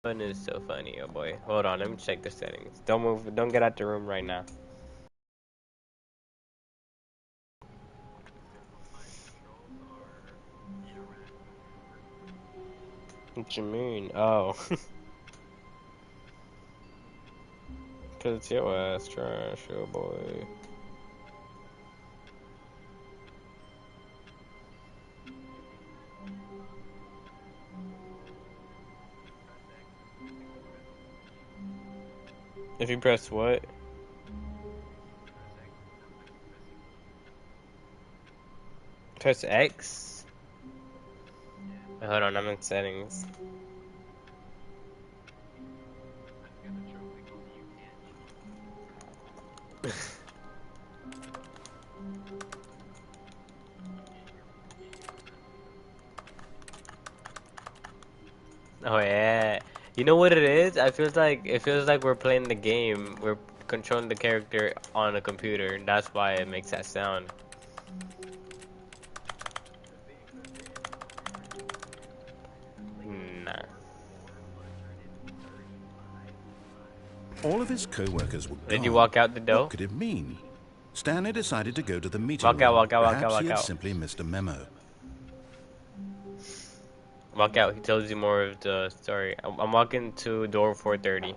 Fun is so funny, oh boy. Hold on, let me check the settings. Don't move, don't get out the room right now. What you mean? Oh. Cause it's your ass trash, oh boy. If you press what? Press X? Wait, hold on, I'm in settings. Oh yeah. You know what it is? It feels like we're playing the game. We're controlling the character on a computer. That's why it makes that sound. Nah. All of his co-workers were Did you gone. walk out the door? What could it mean? Stanley decided to go to the meeting Walk room. out, walk out, walk out, Perhaps he walk had out. simply missed a memo. Walk out. He tells you more of the story. I'm walking to door 430.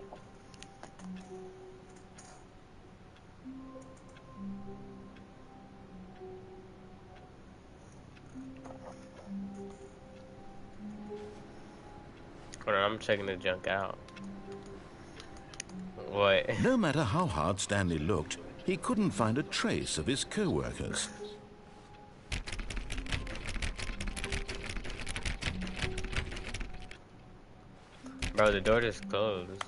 Hold on, I'm checking the junk out. What? No matter how hard Stanley looked, he couldn't find a trace of his co-workers. Bro, the door just closed.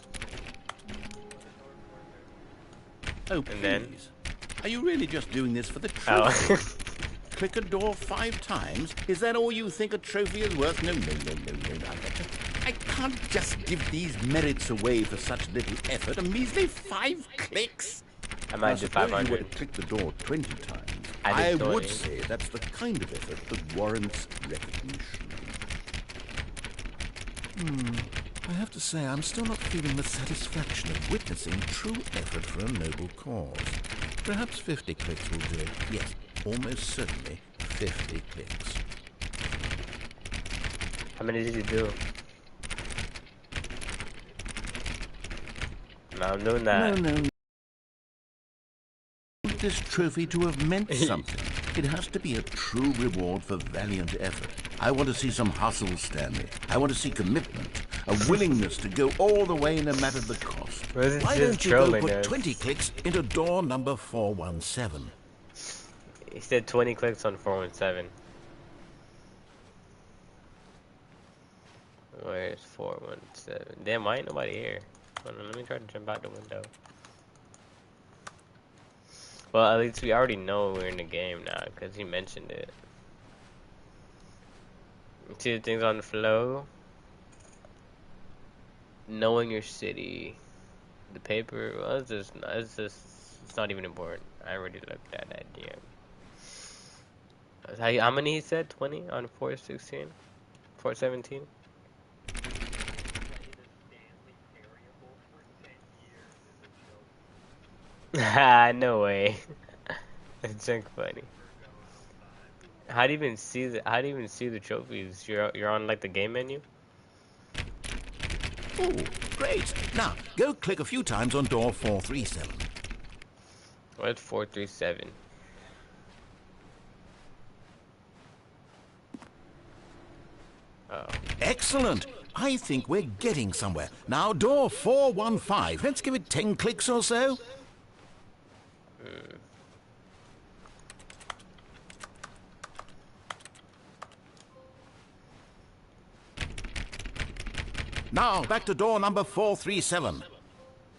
Oh, And then? please. Are you really just doing this for the Oh. trophy? Click a door 5 times? Is that all you think a trophy is worth? No. I can't just give these merits away for such little effort. A measly 5 clicks. I might do suppose you were 500. to click the door 20 times. I I did would 20. say that's the kind of effort that warrants recognition. I have to say, I'm still not feeling the satisfaction of witnessing true effort for a noble cause. Perhaps 50 clicks will do it. Yes, almost certainly 50 clicks. How many did you do? No, I'm doing that. No. This trophy to have meant something. It has to be a true reward for valiant effort. I want to see some hustle, Stanley. I want to see commitment, a willingness to go all the way no matter the cost. Why don't you go put 20 clicks into door number 417? He said 20 clicks on 417. Where's 417? Damn, why ain't nobody here? Hold on, let me try to jump out the window. Well, at least we already know we're in the game now, because he mentioned it. See the things on the flow? Knowing your city. The paper, well, it's not even important. I already looked at that, damn. How many he said? 20 on 416? 417? No way. That's junk funny. How do you even see the trophies? You're on like the game menu? Oh, great. Now, go click a few times on door 437. What's 437? Oh. Excellent. I think we're getting somewhere. Now, door 415. Let's give it 10 clicks or so. Now, back to door number 437.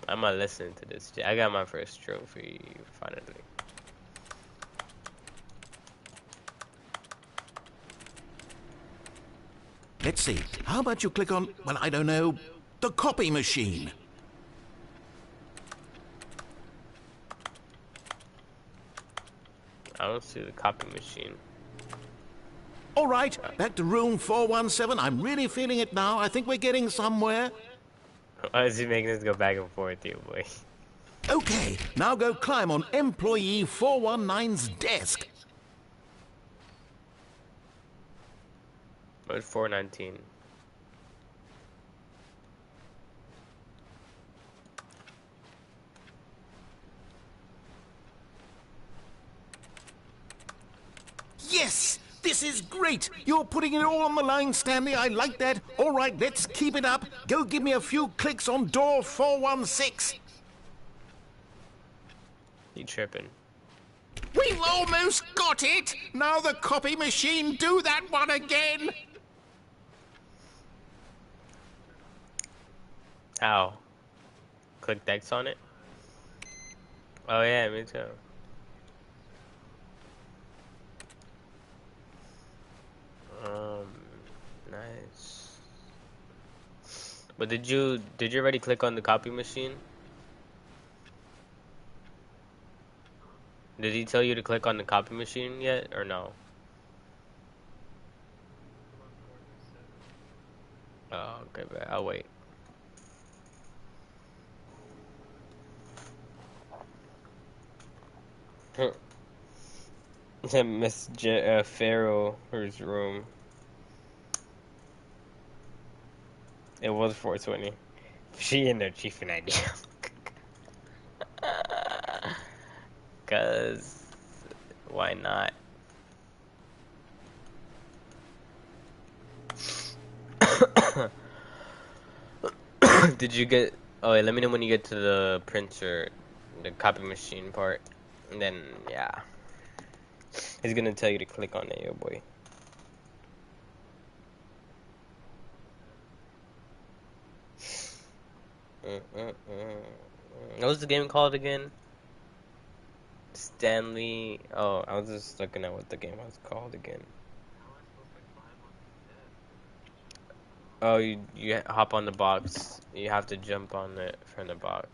I'm not listening to this. I got my first trophy, finally. Let's see. How about you click on, well, I don't know, the copy machine? I don't see the copy machine. All right, back to room 417. I'm really feeling it now. I think we're getting somewhere. Why is he making us go back and forth here, boy? Okay, now go climb on employee 419's desk. What's 419? Yes! This is great! You're putting it all on the line, Stanley. I like that. All right, let's keep it up. Go give me a few clicks on door 416. You tripping? We've almost got it! Now the copy machine, do that one again! How? Click X on it? Oh yeah, me too. Nice. But did you already click on the copy machine? Did he tell you to click on the copy machine yet, or no? Oh, okay, but I'll wait. Miss Farrell's room. It was 420. She in there chiefing idea. Cause why not? Did you get? Oh, wait, let me know when you get to the printer, the copy machine part, and then yeah, he's gonna tell you to click on it, yo boy. What was the game called again? Stanley. Oh, I was just looking at what the game was called again. Oh, you hop on the box. You have to jump on it from the box.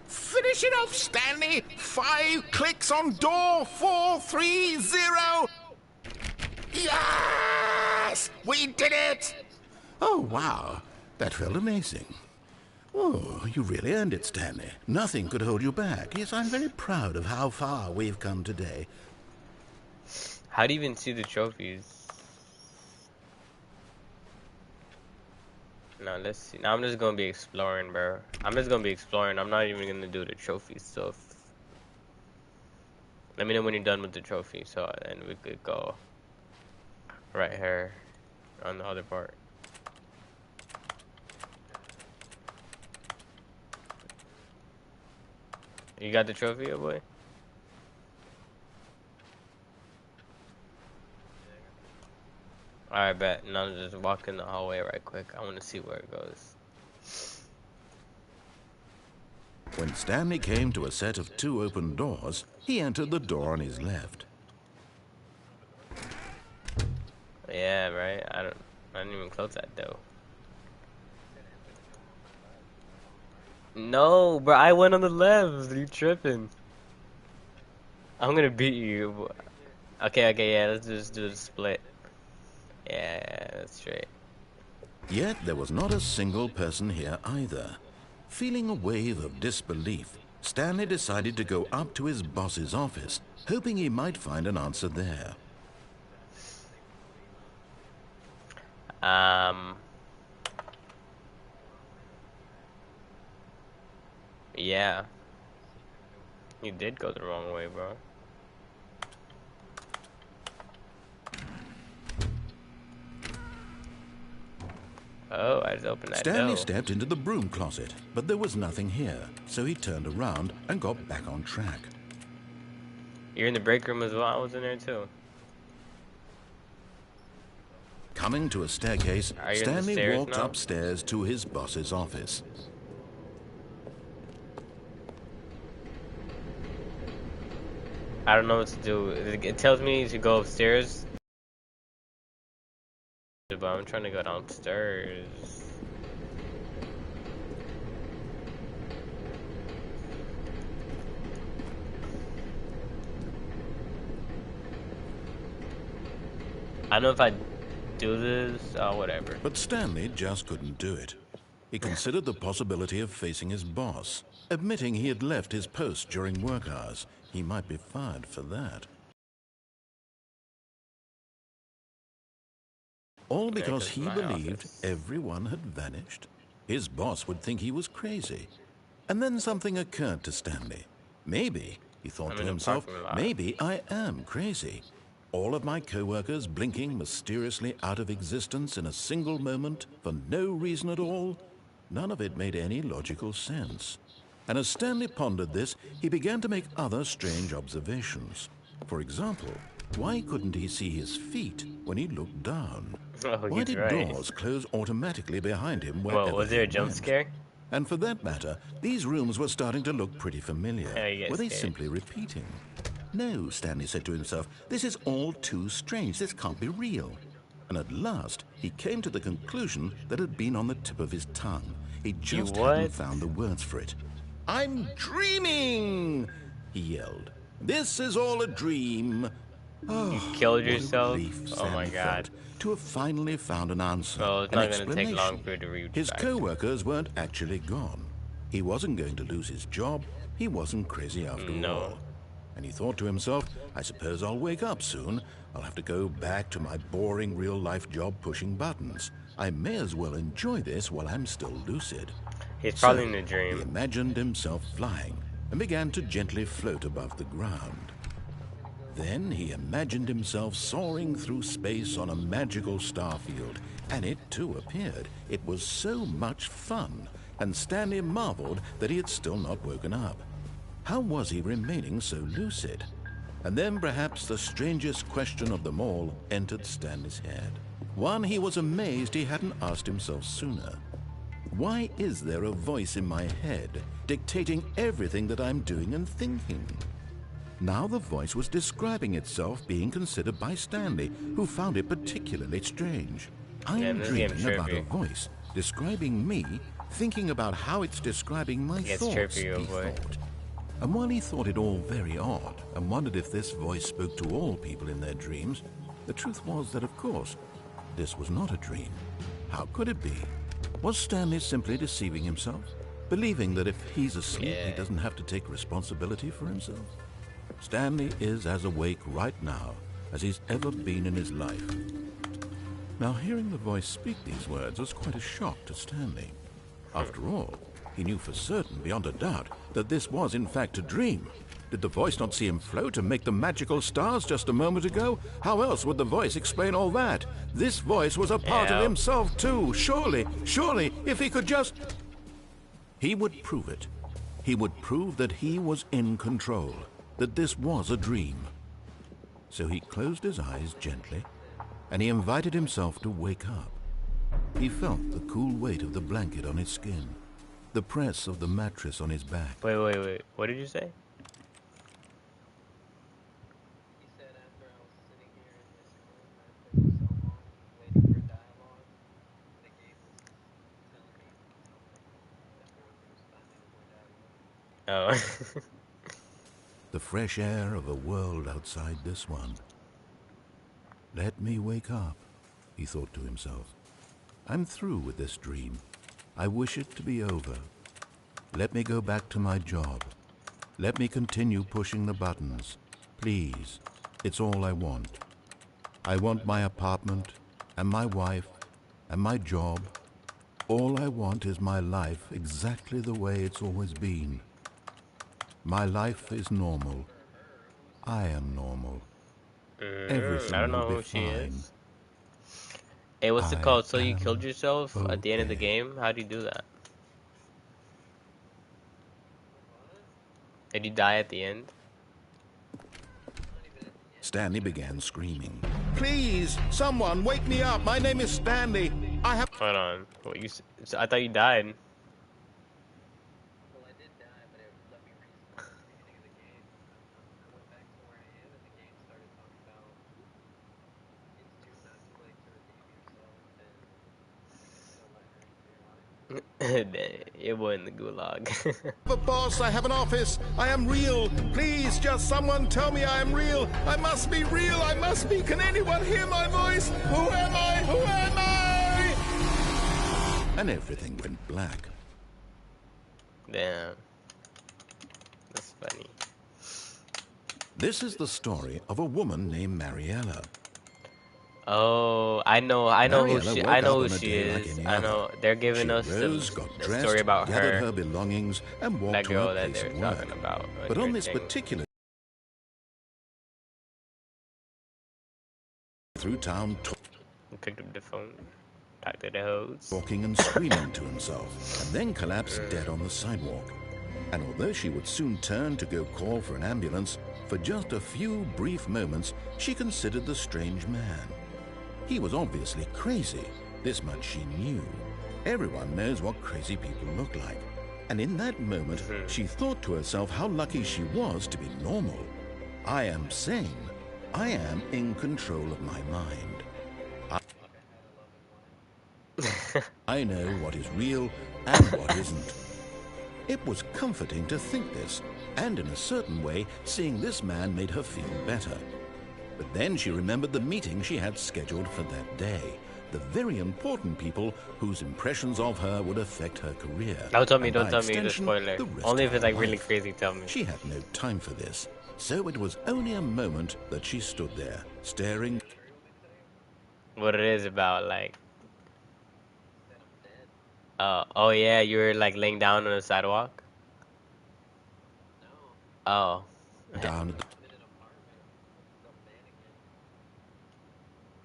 Finish it off, Stanley! 5 clicks on door 430! Yes! We did it! Oh, wow. That felt amazing. Oh, you really earned it, Stanley. Nothing could hold you back. Yes, I'm very proud of how far we've come today. How do you even see the trophies? Now let's see. Now I'm just gonna be exploring, bro. I'm just gonna be exploring. I'm not even gonna do the trophy stuff. Let me know when you're done with the trophy, so and we could go right here on the other part. You got the trophy, oh boy? Alright, bet. Now just walk in the hallway right quick. I want to see where it goes. When Stanley came to a set of 2 open doors, he entered the door on his left. Yeah, right. I didn't even close that though. No, bro. I went on the left. You tripping? I'm gonna beat you. Okay, yeah. Let's just do the split. Yeah, that's straight. Yet there was not a single person here either. Feeling a wave of disbelief, Stanley decided to go up to his boss's office, hoping he might find an answer there. Yeah. You did go the wrong way, bro. Oh, I just opened that Stanley door. stepped into the broom closet, but there was nothing here, so he turned around and got back on track. You're in the break room as well? I was in there too. Coming to a staircase, Are you in the Stanley stairs walked now? upstairs to his boss's office. I don't know what to do. It tells me to go upstairs, but I'm trying to go downstairs. I don't know if I do this? Oh, whatever. But Stanley just couldn't do it. He considered the possibility of facing his boss, admitting he had left his post during work hours. He might be fired for that. All because he believed everyone had vanished. His boss would think he was crazy. And then something occurred to Stanley. Maybe, he thought to himself, maybe I am crazy. All of my co-workers blinking mysteriously out of existence in a single moment for no reason at all. None of it made any logical sense. And as Stanley pondered this, he began to make other strange observations. For example, why couldn't he see his feet when he looked down? Why did doors close automatically behind him wherever was there a jump scare? And for that matter, these rooms were starting to look pretty familiar. Were they simply repeating? No, Stanley said to himself, this is all too strange. This can't be real. And at last, he came to the conclusion that had been on the tip of his tongue. He just hadn't found the words for it. I'm dreaming, he yelled. This is all a dream. Oh, you killed yourself? Oh my God. To have finally found an answer, well, it's not going to take long for you to read. His co-workers weren't actually gone. He wasn't going to lose his job. He wasn't crazy after all. And he thought to himself, I suppose I'll wake up soon. I'll have to go back to my boring real-life job pushing buttons. I may as well enjoy this while I'm still lucid. He's probably in a dream. He imagined himself flying and began to gently float above the ground. Then he imagined himself soaring through space on a magical starfield, and it too appeared. It was so much fun, and Stanley marveled that he had still not woken up. How was he remaining so lucid? And then perhaps the strangest question of them all entered Stanley's head. One he was amazed he hadn't asked himself sooner. Why is there a voice in my head dictating everything that I'm doing and thinking? Now the voice was describing itself being considered by Stanley, who found it particularly strange. I'm dreaming about a voice describing me, thinking about how it's describing my thoughts, he thought. And while he thought it all very odd and wondered if this voice spoke to all people in their dreams, the truth was that, of course, this was not a dream. How could it be? Was Stanley simply deceiving himself, believing that if he's asleep, he doesn't have to take responsibility for himself? Stanley is as awake right now as he's ever been in his life. Now, hearing the voice speak these words was quite a shock to Stanley. After all, he knew for certain, beyond a doubt, that this was in fact a dream. Did the voice not see him float and make the magical stars just a moment ago? How else would the voice explain all that? This voice was a part of himself too. Surely, if he could just... He would prove it. He would prove that he was in control, that this was a dream. So he closed his eyes gently, and he invited himself to wake up. He felt the cool weight of the blanket on his skin, the press of the mattress on his back. Wait. What did you say? He said after I was sitting here in this room for so long, waiting for dialogue, the game was telling me that there was finally more dialogue. Oh. The fresh air of a world outside this one. Let me wake up, he thought to himself. I'm through with this dream. I wish it to be over. Let me go back to my job. Let me continue pushing the buttons. Please, it's all I want. I want my apartment, and my wife, and my job. All I want is my life exactly the way it's always been. My life is normal. I am normal. Everything I don't know will who be she fine. is. Hey, what's it called? So you killed yourself at the end of the game? How do you do that? Did you die at the end? Stanley began screaming. Please, someone, wake me up. My name is Stanley. I have... Hold on. What, I thought you died. Well, I did die, but it let me restart at the beginning of the game. I went back to where I am, and the game started talking about it's too not too late to redeem yourself, and no lighter into your life. It was in the gulag. a boss. I have an office. I am real. Please, just someone tell me I am real. I must be real. I must be. Can anyone hear my voice? Who am I? Who and everything went black. Damn. That's funny. This is the story of a woman named Mariella. Oh, I know who Mariella she, woke I know up who on a she day like is. any I other. know they're giving She us rose, got the story dressed, about gathered her, her belongings, and walked that to girl her that place they're of work. talking about. But on this Interesting. particular through town, Picked up the phone, talked to the hoes. talking and screaming to himself, and then collapsed dead on the sidewalk. And although she would soon turn to go call for an ambulance, for just a few brief moments she considered the strange man. He was obviously crazy. This much she knew. Everyone knows what crazy people look like. And in that moment, she thought to herself how lucky she was to be normal. I am sane. I am in control of my mind. I know what is real and what isn't. It was comforting to think this, and in a certain way, seeing this man made her feel better. But then she remembered the meeting she had scheduled for that day. The very important people whose impressions of her would affect her career. Don't tell me and by the extension, spoiler. the rest Only of if it's her like really life. crazy, tell me. She had no time for this, so it was only a moment that she stood there, staring. What it is about, like, oh yeah, you were like laying down on the sidewalk? Oh. Down at the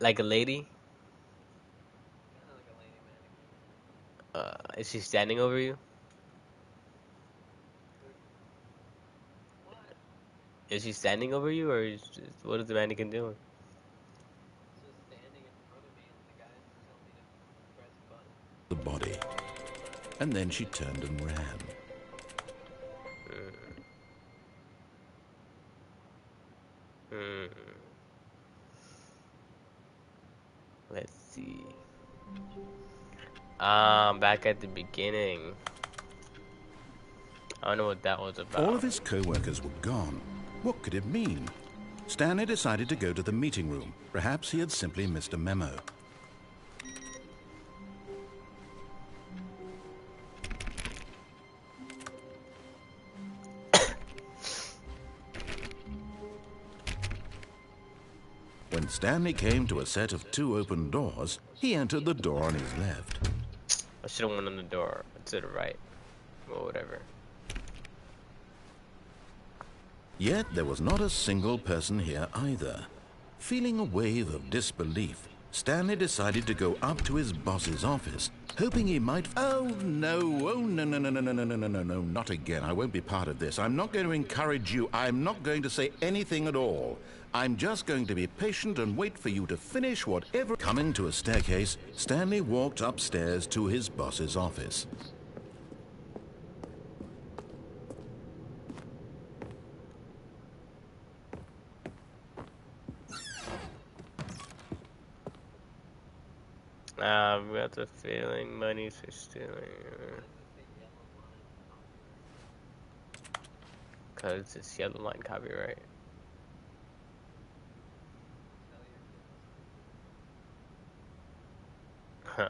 Like a lady? Is she standing over you? Is she standing over you, or what is the mannequin doing? the body, and then she turned and ran. Hmm. Let's see. Back at the beginning. I don't know what that was All of about. his co-workers were gone. What could it mean? Stanley decided to go to the meeting room. Perhaps he had simply missed a memo. When Stanley came to a set of 2 open doors, he entered the door on his left. I should have went on the door to the right. Or whatever. Yet there was not a single person here either. Feeling a wave of disbelief, Stanley decided to go up to his boss's office, hoping he might... Oh no, no, not again. I won't be part of this. I'm not going to encourage you. I'm not going to say anything at all. I'm just going to be patient and wait for you to finish whatever... Coming to a staircase, Stanley walked upstairs to his boss's office. I've got the feeling money's for stealing. Cause it's yellow line copyright. Huh.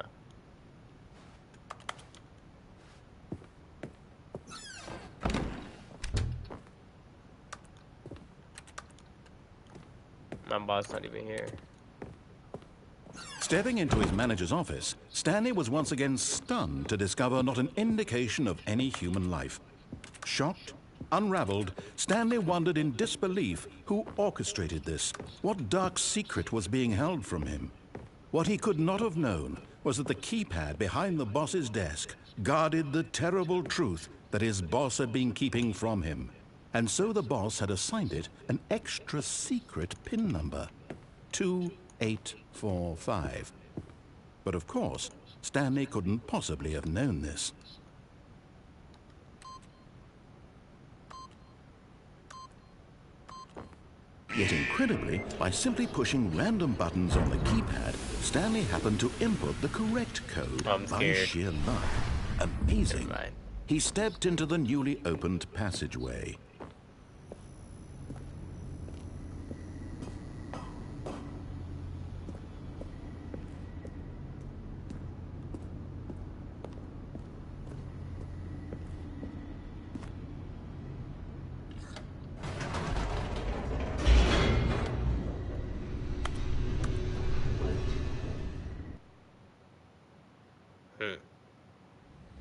My boss not even here. Stepping into his manager's office, Stanley was once again stunned to discover not an indication of any human life. Shocked, unraveled, Stanley wondered in disbelief who orchestrated this, what dark secret was being held from him. What he could not have known was that the keypad behind the boss's desk guarded the terrible truth that his boss had been keeping from him. And so the boss had assigned it an extra secret PIN number, 2845. But of course, Stanley couldn't possibly have known this. Yet incredibly, by simply pushing random buttons on the keypad, Stanley happened to input the correct code I'm by scared. sheer luck. Amazing. Never mind. He stepped into the newly opened passageway.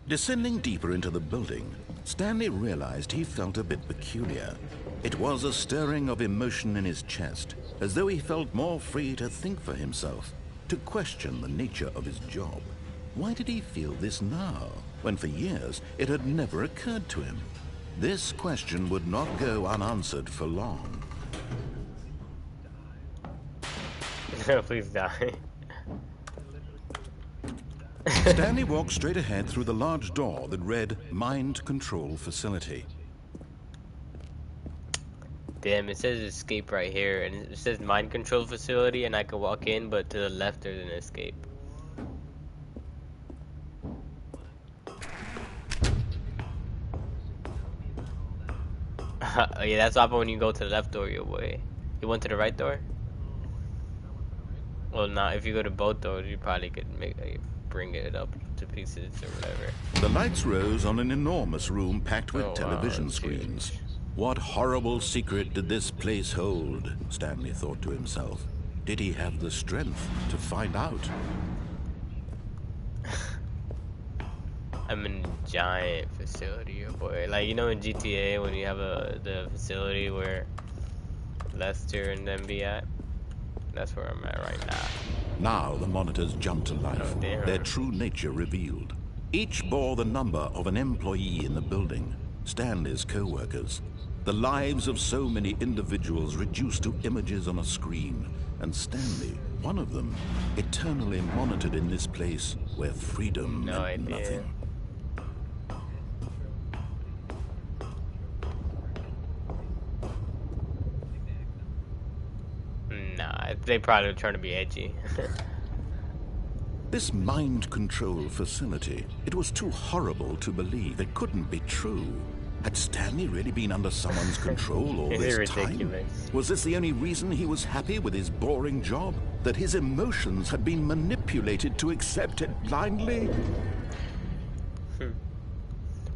Descending deeper into the building, Stanley realized he felt a bit peculiar. It was a stirring of emotion in his chest, as though he felt more free to think for himself, to question the nature of his job. Why did he feel this now, when for years it had never occurred to him? This question would not go unanswered for long. Please die. Stanley walked straight ahead through the large door that read Mind Control Facility. Damn, it says escape right here, and it says mind control facility, and I can walk in, but to the left there's an escape. Oh, yeah, that's what happens when you go to the left door, your boy. You went to the right door? Well, now if you go to both doors, you probably could bring it up to pieces or whatever. The lights rose on an enormous room packed with Oh, wow, television that's screens. huge. What horrible secret did this place hold? Stanley thought to himself. Did he have the strength to find out? I'm in a giant facility, your boy. Like, you know in GTA when you have the facility where Lester and them be at? That's where I'm at right now. Now the monitors jumped to life, Oh, damn. their true nature revealed. Each bore the number of an employee in the building, Stanley's co-workers. The lives of so many individuals reduced to images on a screen, and Stanley, one of them, eternally monitored in this place where freedom No meant idea. nothing. Nah, they probably trying to be edgy. This mind control facility, it was too horrible to believe. It couldn't be true. Had Stanley really been under someone's control all This this is time? ridiculous. Was this the only reason he was happy with his boring job? That his emotions had been manipulated to accept it blindly?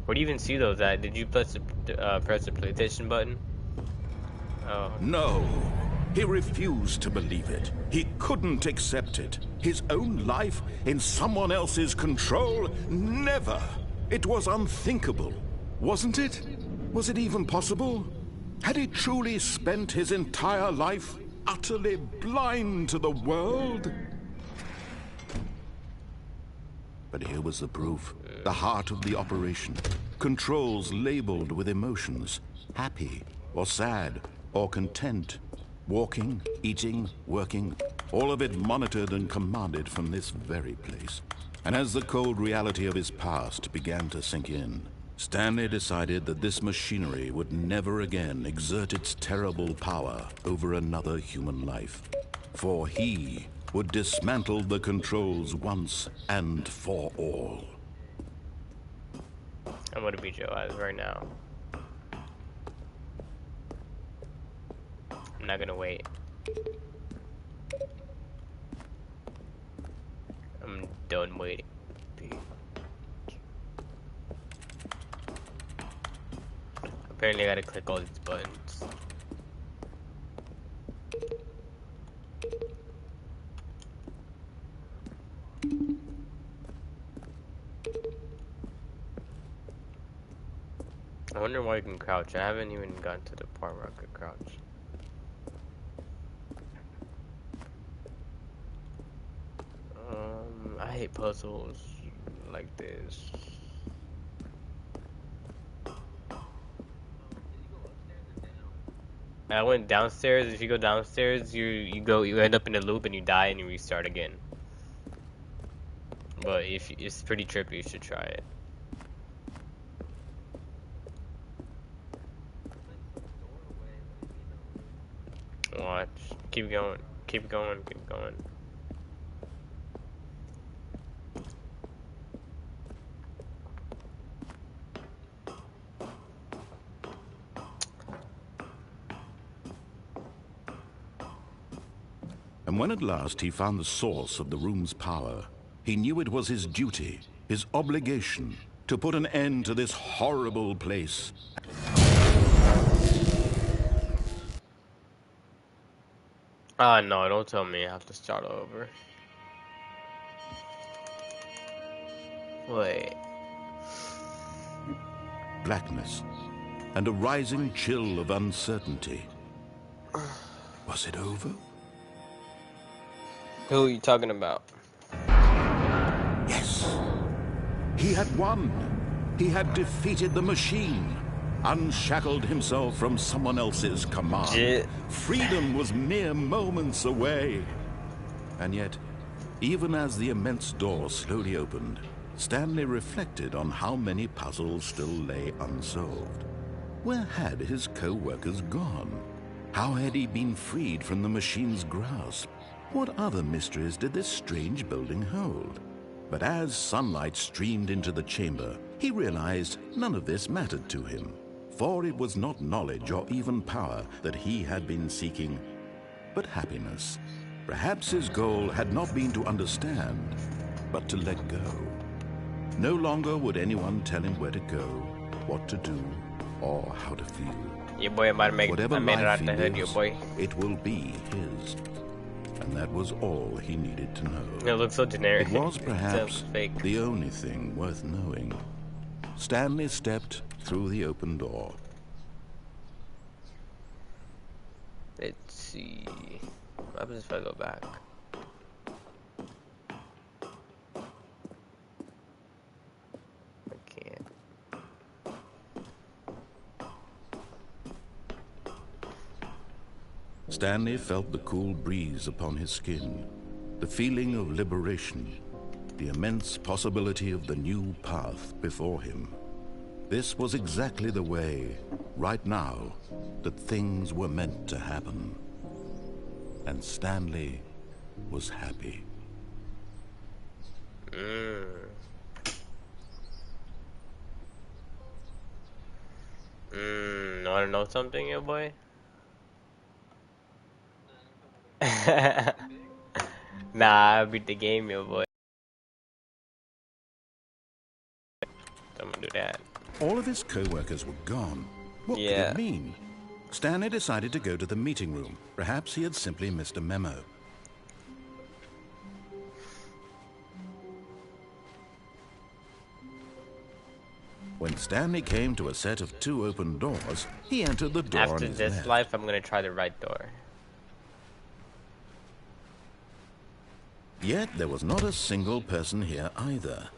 Where do you even see those at? Did you press the PlayStation button? Oh, No. He refused to believe it. He couldn't accept it. His own life in someone else's control? Never. It was unthinkable. Wasn't it? Was it even possible? Had he truly spent his entire life utterly blind to the world? But here was the proof. The heart of the operation. Controls labeled with emotions. Happy, or sad, or content. Walking, eating, working. All of it monitored and commanded from this very place. And as the cold reality of his past began to sink in, Stanley decided that this machinery would never again exert its terrible power over another human life. For he would dismantle the controls once and for all. I'm gonna beat your ass right now. I'm not gonna wait. I'm done waiting. Apparently I gotta click all these buttons. I wonder why you can crouch. I haven't even gotten to the part where I could crouch. I hate puzzles like this. I went downstairs. If you go downstairs, you end up in a loop and you die and you restart again. But if it's pretty trippy, you should try it. Watch. Keep going. Keep going. Keep going. And when at last he found the source of the room's power, he knew it was his duty, his obligation, to put an end to this horrible place. Ah, no, don't tell me I have to start over. Wait. blackness and a rising chill of uncertainty. Was it over? Who are you talking about? Yes. He had won. He had defeated the machine, unshackled himself from someone else's command. Freedom was mere moments away. And yet, even as the immense door slowly opened, Stanley reflected on how many puzzles still lay unsolved. Where had his co-workers gone? How had he been freed from the machine's grasp? What other mysteries did this strange building hold? But as sunlight streamed into the chamber, he realized none of this mattered to him, for it was not knowledge or even power that he had been seeking, but happiness. Perhaps his goal had not been to understand, but to let go. No longer would anyone tell him where to go, what to do, or how to feel. Your boy about to make Whatever I made it life out he the hood, your lives, boy. it will be his. And that was all he needed to know. It looks so generic. It was perhaps Sounds fake. the only thing worth knowing. Stanley stepped through the open door. Let's see. What happens if I go back? I can't. Stanley felt the cool breeze upon his skin, the feeling of liberation, the immense possibility of the new path before him. This was exactly the way, right now, that things were meant to happen. And Stanley was happy. Wanna know something, your boy? Nah, I beat the game, yo boy. I'm gonna do that. All of his co-workers were gone. What could Yeah. it mean? Stanley decided to go to the meeting room. Perhaps he had simply missed a memo. When Stanley came to a set of 2 open doors, he entered the door on After his this left. life, I'm gonna try the right door. Yet there was not a single person here either.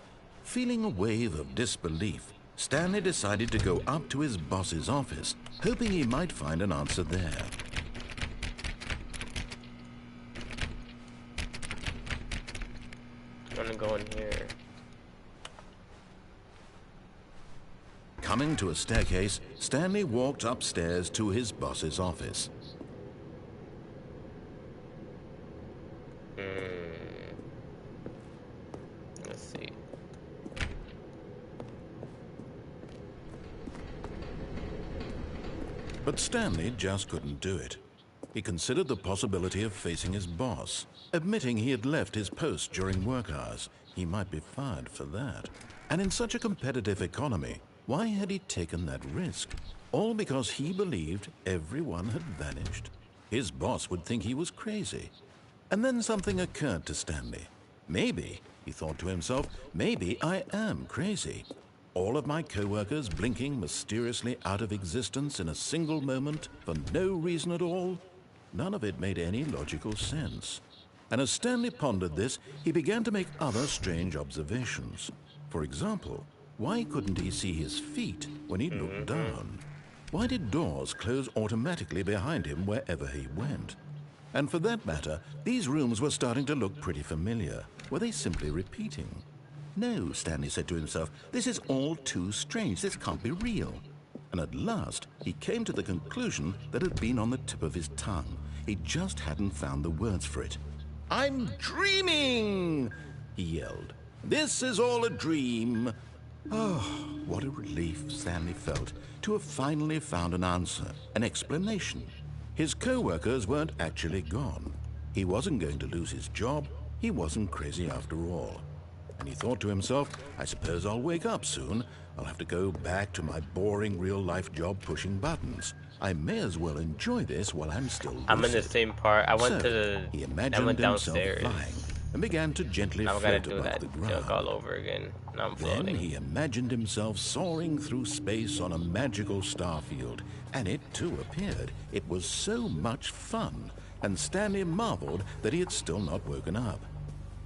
Feeling a wave of disbelief, Stanley decided to go up to his boss's office, hoping he might find an answer there. I'm gonna go in here. Coming to a staircase, Stanley walked upstairs to his boss's office. Let's see. But Stanley just couldn't do it. He considered the possibility of facing his boss, admitting he had left his post during work hours. He might be fired for that. And in such a competitive economy, why had he taken that risk? All because he believed everyone had vanished. His boss would think he was crazy. And then something occurred to Stanley. Maybe, he thought to himself, maybe I am crazy. All of my co-workers blinking mysteriously out of existence in a single moment for no reason at all? None of it made any logical sense. And as Stanley pondered this, he began to make other strange observations. For example, why couldn't he see his feet when he looked down? Why did doors close automatically behind him wherever he went? And for that matter, these rooms were starting to look pretty familiar. Were they simply repeating? No, Stanley said to himself, this is all too strange. This can't be real. And at last, he came to the conclusion that had been on the tip of his tongue. He just hadn't found the words for it. I'm dreaming, he yelled. This is all a dream. Oh, what a relief Stanley felt to have finally found an answer, an explanation. His co-workers weren't actually gone. He wasn't going to lose his job. He wasn't crazy after all. And he thought to himself, I suppose I'll wake up soon. I'll have to go back to my boring real-life job pushing buttons. I may as well enjoy this while I'm still lucid. I'm in the same part. I went So, to the. he I imagined went himself downstairs. flying, and began to gently Now I gotta float do above that the joke all ground. over again. Now I'm Then floating. he imagined himself soaring through space on a magical starfield, and it too appeared. It was so much fun, and Stanley marveled that he had still not woken up.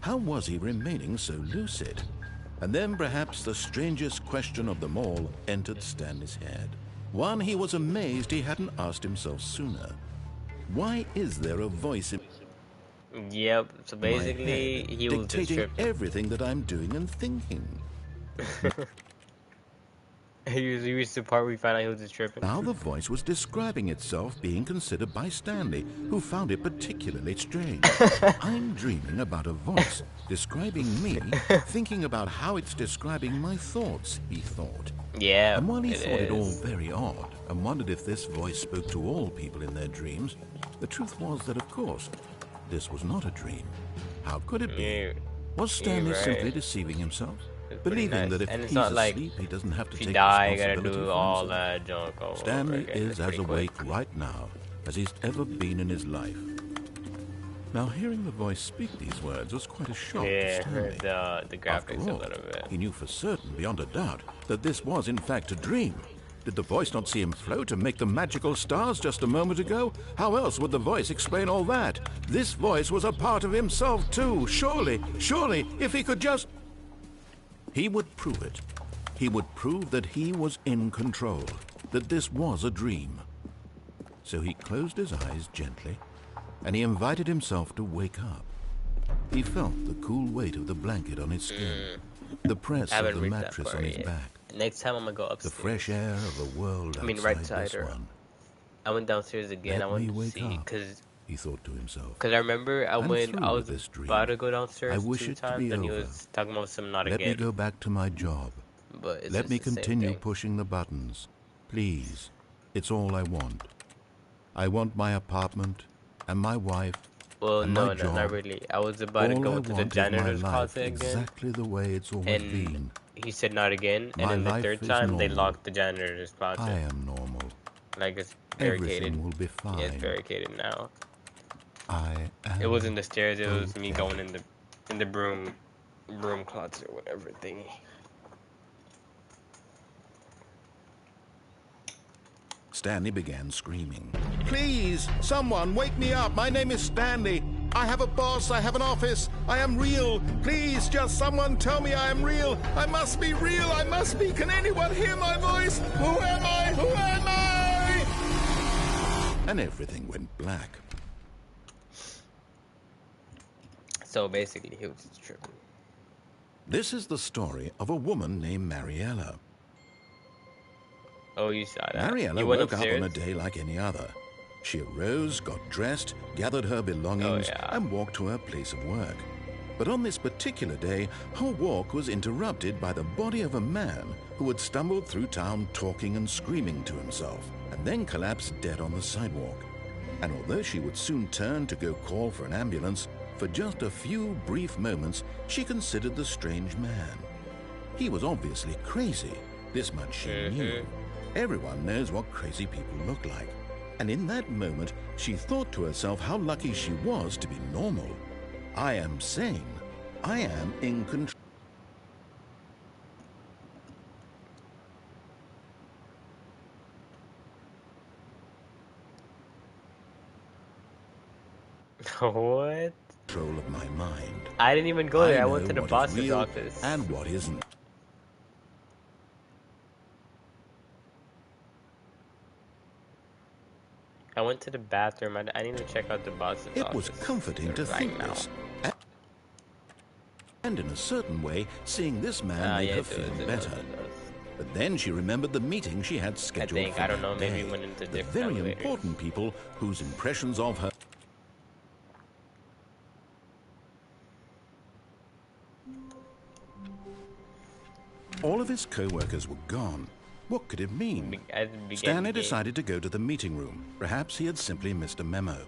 How was he remaining so lucid? And then perhaps the strangest question of them all entered Stanley's head. One he was amazed he hadn't asked himself sooner. Why is there a voice in Yep. So my basically, head he was just dictating tripping. everything that I'm doing and thinking? He reached the part where we found out he was just tripping. Now the voice was describing itself being considered by Stanley, who found it particularly strange. I'm dreaming about a voice describing me, thinking about how it's describing my thoughts, he thought. Yeah, And while he it thought it all is. very odd and wondered if this voice spoke to all people in their dreams, the truth was that, of course, this was not a dream. How could it be? Yeah, Was Stanley right. simply deceiving himself? It's pretty Believing nice. that if And it's he's not like asleep, he doesn't have to if you take die, you gotta responsibility do for all himself? that junk over Stanley again. is It's as pretty awake quick. right now as he's ever been in his life. Now, hearing the voice speak these words was quite a shock to Yeah, Stanley. the graphics After a all, little bit. he knew for certain, beyond a doubt, that this was in fact a dream. Did the voice not see him float and make the magical stars just a moment ago? How else would the voice explain all that? This voice was a part of himself too. Surely, if he could just... He would prove it. He would prove that he was in control, that this was a dream. So he closed his eyes gently, and he invited himself to wake up. He felt the cool weight of the blanket on his skin, the press I of haven't the reached that mattress part on his yet. back, Next time I'm gonna go the upstairs. fresh air of a world I mean, outside right side this or one. I went downstairs again. Let I went me to wake see up, because he thought to himself. I remember I I'm went. through I with was this dream. about to go downstairs I wish 2 it to times, be and he over. was talking about some not Let me again. go back to my job. But it's Let just me the same continue thing. pushing the buttons. Please. It's all I want. I want my apartment and my wife Well, and no, my no, job. not really. I was about to All go I into the want is my janitor's life closet again, exactly the way it's always and been. he said not again. And My then the life third is time, they normal. locked the janitor's I closet. am normal. Like it's barricaded. Everything will be fine. Yeah, it's barricaded now. I am It wasn't the stairs. It was me okay. going in the broom closet or whatever thingy. Stanley began screaming. Please, someone, wake me up. My name is Stanley. I have a boss. I have an office. I am real. Please, just someone tell me I am real. I must be real. I must be. Can anyone hear my voice? Who am I? Who am I? And everything went black. So basically, he was just tripping. This is the story of a woman named Mariella. Oh, you saw that. Mariella You went woke up upstairs? on a day like any other. She arose, got dressed, gathered her belongings, Oh, yeah. and walked to her place of work. But on this particular day, her walk was interrupted by the body of a man who had stumbled through town talking and screaming to himself, and then collapsed dead on the sidewalk. And although she would soon turn to go call for an ambulance, for just a few brief moments, she considered the strange man. He was obviously crazy. This much she knew. Everyone knows what crazy people look like. And in that moment, she thought to herself how lucky she was to be normal. I am sane. I am in control. What? Control of my mind. I didn't even go there. I know went to the what is boss's real office. and what isn't. I went to the bathroom. I need to check out the boss's It office. was comforting to right think now. this. And in a certain way, seeing this man made Yeah, her it feel does, it better. does, it does. But then she remembered the meeting she had scheduled think, for I don't that know, maybe day. went into The different very elevators. important people whose impressions of her... All of his co-workers were gone. What could it mean? Stanley decided to go to the meeting room. Perhaps he had simply missed a memo.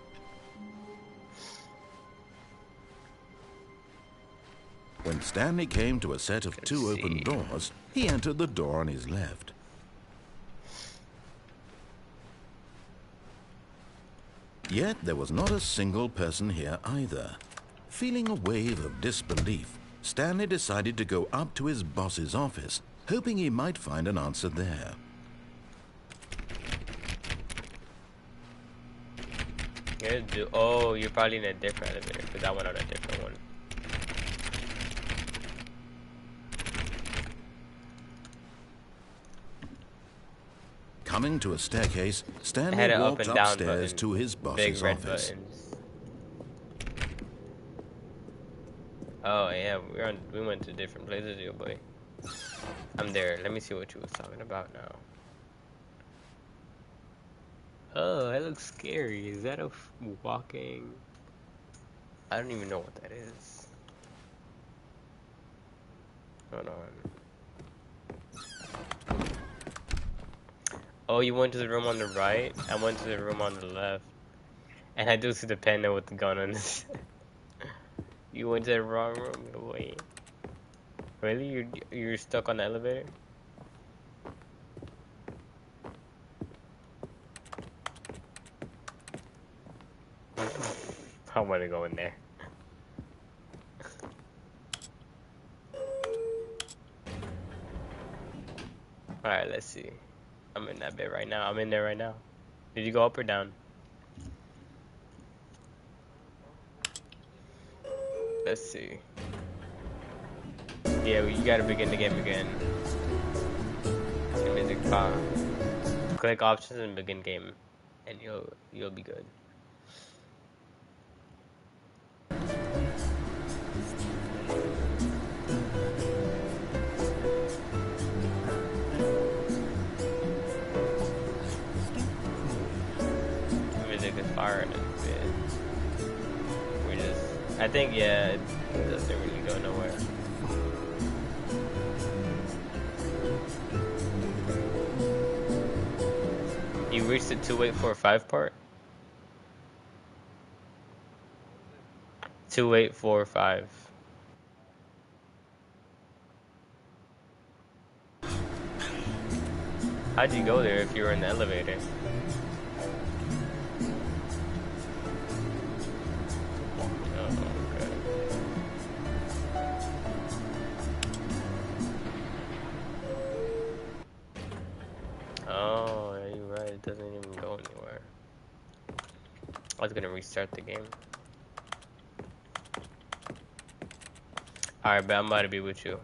When Stanley came to a set of two open doors, he entered the door on his left. Yet there was not a single person here either. Feeling a wave of disbelief, Stanley decided to go up to his boss's office, hoping he might find an answer there. Oh, you're probably in a different elevator, because I went on a different one. Coming to a staircase, Stanley Had an up walked and down upstairs button. to his Big boss's red office. buttons. Oh yeah, we went to different places, yo boy. I'm there. Let me see what you was talking about now. Oh, that looks scary. Is that a walking? I don't even know what that is. Hold on. Oh, you went to the room on the right? I went to the room on the left. And I do see the panda with the gun on this. You went to the wrong room? Wait. Really? You're stuck on the elevator? I want to go in there. Alright, let's see. I'm in that bit right now. I'm in there right now. Did you go up or down? Let's see. Yeah, you gotta begin the game again. The music pop. Click options and begin game, and you'll be good. The music is fire in it. We just, I think, yeah, it doesn't really go nowhere. You reached the 2845 part? 2845. How'd you go there if you were in the elevator? Oh, yeah, you're right. It doesn't even go anywhere. I was gonna restart the game. Alright, but I'm about to be with you.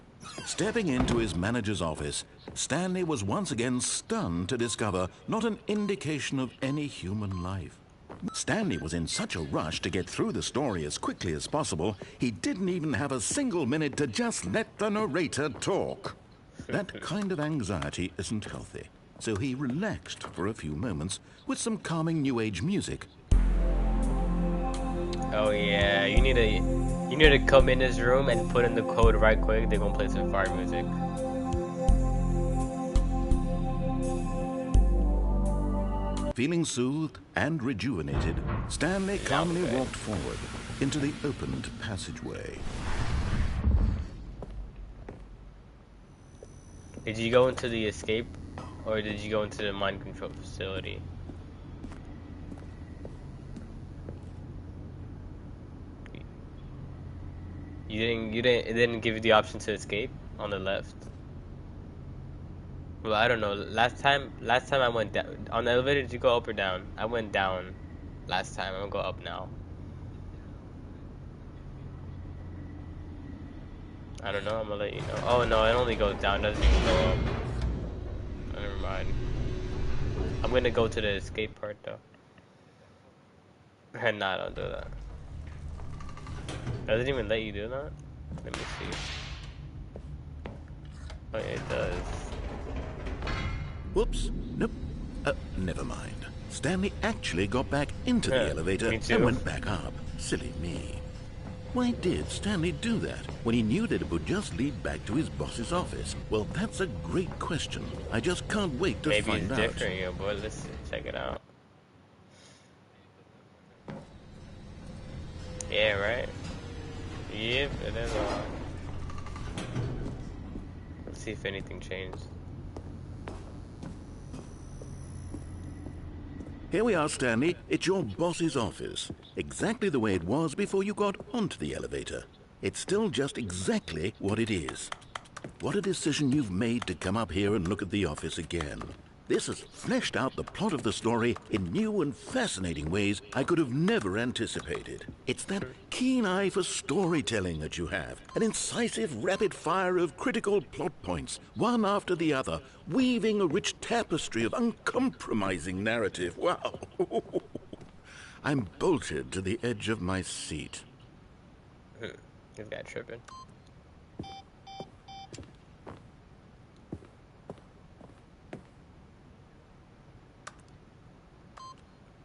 Stepping into his manager's office, Stanley was once again stunned to discover not an indication of any human life. Stanley was in such a rush to get through the story as quickly as possible, he didn't even have a single minute to just let the narrator talk. That kind of anxiety isn't healthy, so he relaxed for a few moments with some calming new age music. Oh yeah, you need to come in this room and put in the code right quick. They're gonna play some fire music. Feeling soothed and rejuvenated, Stanley calmly Okay. walked forward into the opened passageway. Did you go into the escape, or did you go into the mind control facility? It didn't give you the option to escape on the left. Well, I don't know. Last time I went down on the elevator. Did you go up or down? I went down last time. I'm gonna go up now. I don't know. I'm gonna let you know. Oh no, it only goes down. Doesn't even go up. Oh, never mind. I'm gonna go to the escape part though. Nah, don't do that. Doesn't even let you do that? Let me see. Oh yeah, it does. Whoops, nope, never mind. Stanley actually got back into the Yeah, elevator me too. and went back up. Silly me. Why did Stanley do that when he knew that it would just lead back to his boss's office? Well, that's a great question. I just can't wait to Maybe find it's out. different, yo boy. Let's check it out. Yeah, right? Yep, it is on. Let's see if anything changed. Here we are, Stanley. It's your boss's office. Exactly the way it was before you got onto the elevator. It's still just exactly what it is. What a decision you've made to come up here and look at the office again. This has fleshed out the plot of the story in new and fascinating ways I could have never anticipated. It's that keen eye for storytelling that you have, an incisive rapid fire of critical plot points, one after the other, weaving a rich tapestry of uncompromising narrative. Wow! I'm bolted to the edge of my seat. This guy tripping.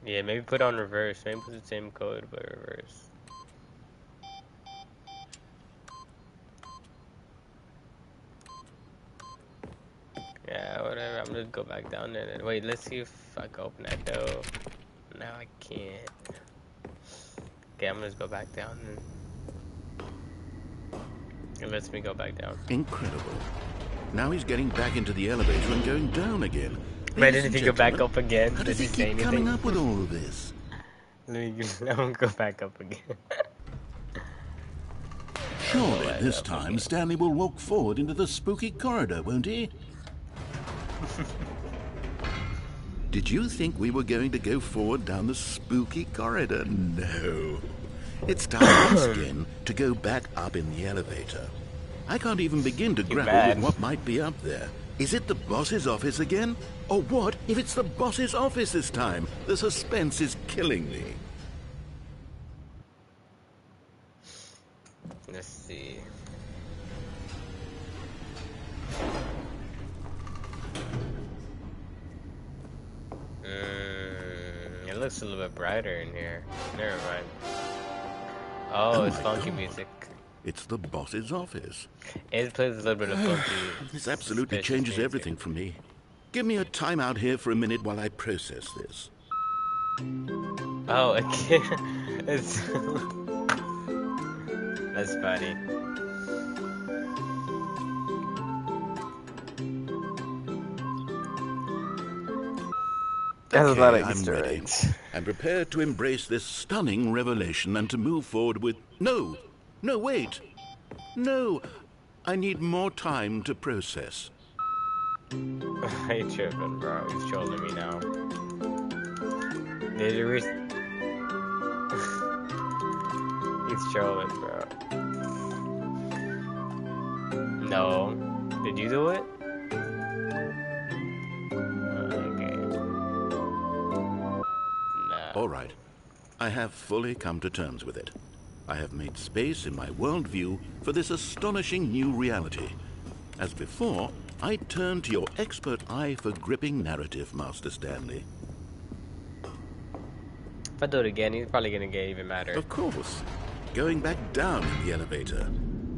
Yeah, maybe put on reverse. Maybe put the same code, but reverse. Yeah, whatever. I'm gonna go back down there. Then. Wait, let's see if I can open that door. No, I can't. Okay, I'm gonna just go back down. It lets me go back down. Incredible. Now he's getting back into the elevator and going down again. Imagine if you go back up again. How does he keep coming up with all of this? I'm gonna go back up again. Surely this time Stanley will walk forward into the spooky corridor, won't he? Did you think we were going to go forward down the spooky corridor? No. It's time once again to go back up in the elevator. I can't even begin to grapple with what might be up there. Is it the boss's office again? Or what if it's the boss's office this time? The suspense is killing me. Let's see. It looks a little bit brighter in here. Never mind. Oh, it's funky music. It's the boss's office. It plays a little bit of funky. This absolutely changes everything for me. Give me a time out here for a minute while I process this. Oh, okay. It's that's funny. That's a lot of Easter eggs. I'm prepared to embrace this stunning revelation and to move forward with... No, wait. No, I need more time to process. I ain't tripping, bro. He's trolling me now. Did you He's trolling, bro. No. Did you do it? Okay. Nah. All right. I have fully come to terms with it. I have made space in my worldview for this astonishing new reality. As before, I turn to your expert eye for gripping narrative, Master Stanley. If I do it again, he's probably gonna get even madder. Of course. Going back down in the elevator.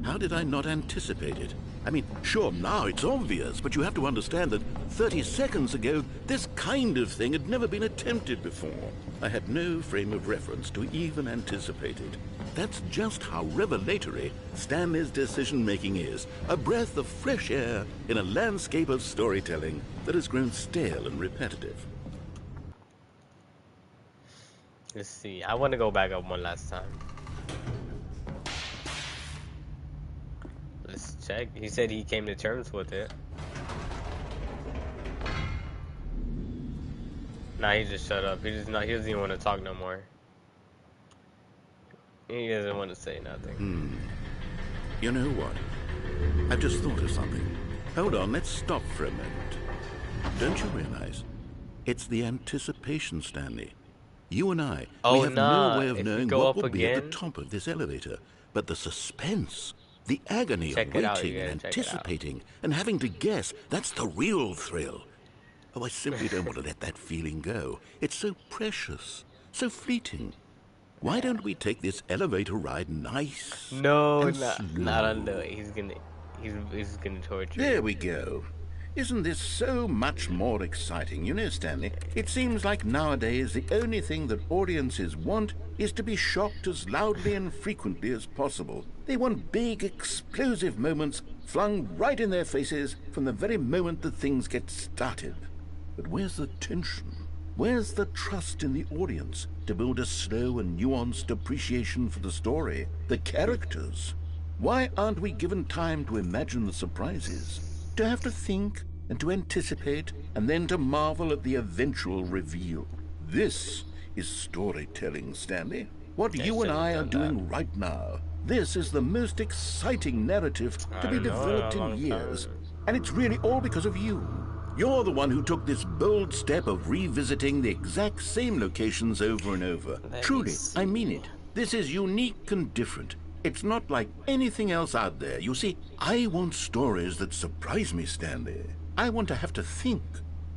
How did I not anticipate it? I mean, sure, now it's obvious, but you have to understand that 30 seconds ago, this kind of thing had never been attempted before. I had no frame of reference to even anticipate it. That's just how revelatory Stanley's decision-making is. A breath of fresh air in a landscape of storytelling that has grown stale and repetitive. Let's see. I want to go back up one last time. Let's check. He said he came to terms with it. Nah, he just shut up. He doesn't even want to talk no more. He doesn't want to say nothing. You know what? I've just thought of something. Hold on, let's stop for a moment. Don't you realize? It's the anticipation, Stanley. You and I, we have no way of knowing what will be at the top of this elevator. But the suspense, the agony of waiting and anticipating and having to guess, that's the real thrill. Oh, I simply don't want to let that feeling go. It's so precious, so fleeting. Why don't we take this elevator ride nice? No, not on the. He's gonna torture. There we go. Isn't this so much more exciting? You know, Stanley, it seems like nowadays the only thing that audiences want is to be shocked as loudly and frequently as possible. They want big, explosive moments flung right in their faces from the very moment that things get started. But where's the tension? Where's the trust in the audience to build a slow and nuanced appreciation for the story, the characters? Why aren't we given time to imagine the surprises, to have to think and to anticipate and then to marvel at the eventual reveal? This is storytelling, Stanley. What They you and should have I are done that. doing right now. This is the most exciting narrative to I be don't know, in developed a in long years. time. And it's really all because of you. You're the one who took this bold step of revisiting the exact same locations over and over. Let me Truly, I mean see. it. This is unique and different. It's not like anything else out there. You see, I want stories that surprise me, Stanley. I want to have to think.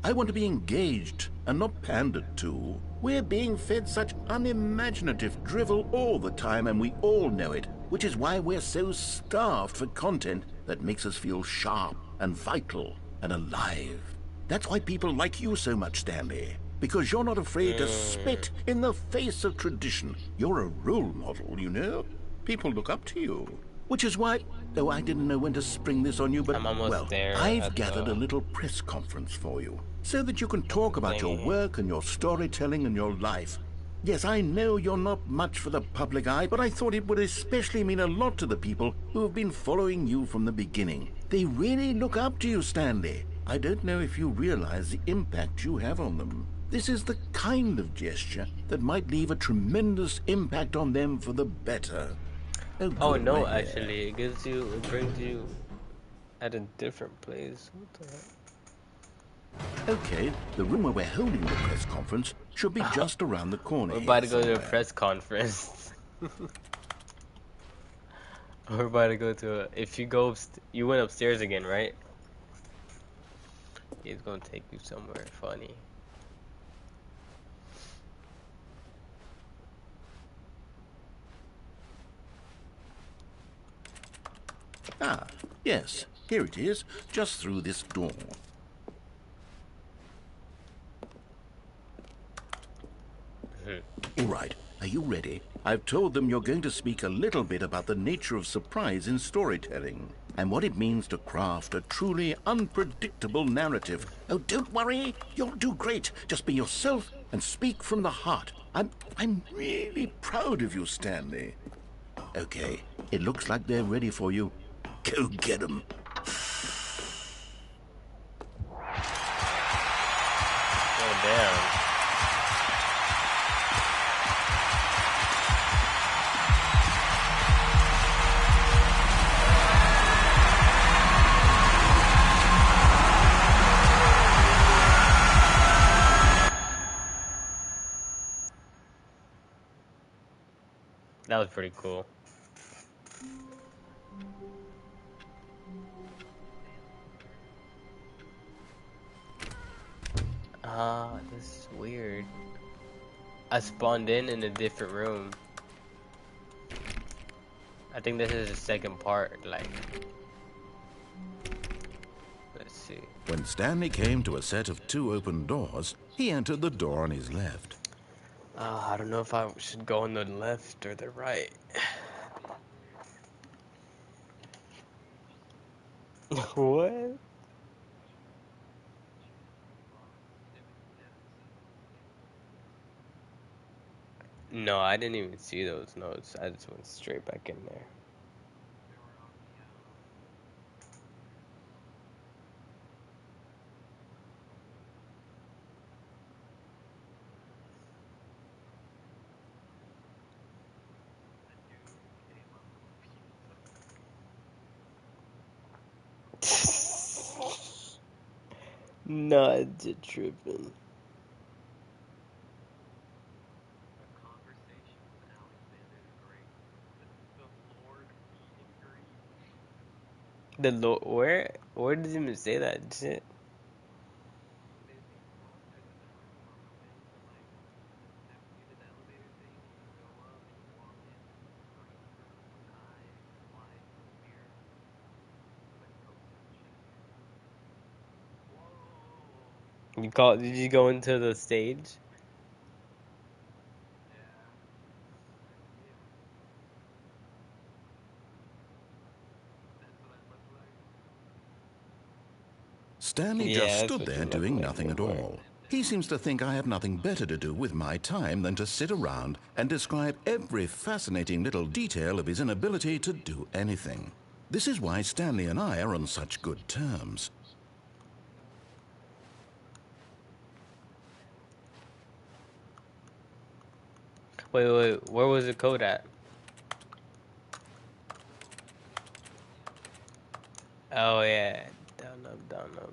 I want to be engaged and not pandered to. We're being fed such unimaginative drivel all the time, and we all know it, which is why we're so starved for content that makes us feel sharp and vital and alive. That's why people like you so much, Stanley. Because you're not afraid to spit in the face of tradition. You're a role model, you know? People look up to you. Which is why, though I didn't know when to spring this on you, but, I'm almost well, there I've at gathered a the little press conference for you, so that you can talk about your thingy. work and your storytelling and your life. Yes, I know you're not much for the public eye, but I thought it would especially mean a lot to the people who have been following you from the beginning. They really look up to you, Stanley. I don't know if you realize the impact you have on them. This is the kind of gesture that might leave a tremendous impact on them for the better. Oh, Oh good, no, we're here. actually, it brings you at a different place. What the heck? Okay, the room where we're holding the press conference should be just around the corner We're here about to go to a somewhere. press conference. We're about to go to a. If you go, you went upstairs again, right? He's gonna take you somewhere funny. Ah, yes, here it is, just through this door. All right, are you ready? I've told them you're going to speak a little bit about the nature of surprise in storytelling and what it means to craft a truly unpredictable narrative. Oh, don't worry, you'll do great. Just be yourself and speak from the heart. I'm really proud of you, Stanley. Okay, it looks like they're ready for you. Go get 'em. Oh damn. That was pretty cool. Ah, this is weird. I spawned in a different room. I think this is the second part, like. Let's see. When Stanley came to a set of 2 open doors, he entered the door on his left. I don't know if I should go on the left or the right. What? No, I didn't even see those notes. I just went straight back in there. Not tripping. The Lord, where does it even say that shit? Did you go into the stage? Stanley just Yeah, that's stood what you there look doing like, nothing my at boy. all. He seems to think I have nothing better to do with my time than to sit around and describe every fascinating little detail of his inability to do anything. This is why Stanley and I are on such good terms. Wait, where was the code at? Oh yeah, down up, down up.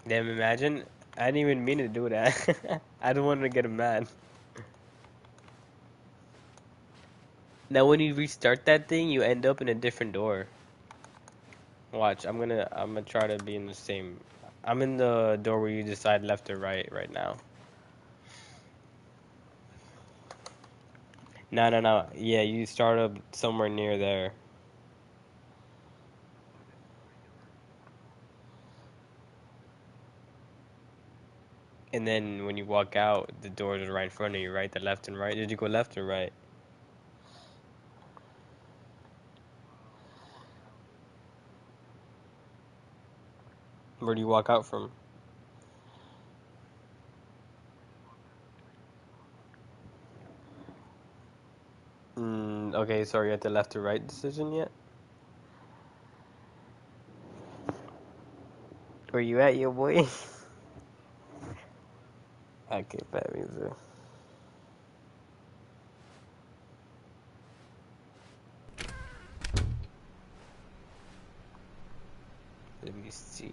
Damn, imagine. I didn't even mean to do that. I don't want to get him mad. Now when you restart that thing, you end up in a different door. Watch, I'm gonna try to be in the same. I'm in the door where you decide left or right now. No. Yeah, you start up somewhere near there. And then when you walk out, the doors are right in front of you, right? The left and right. Did you go left or right? Where do you walk out from? Okay, so are you at the left or right decision yet? Where you at, yo boy? Okay, that means let me see.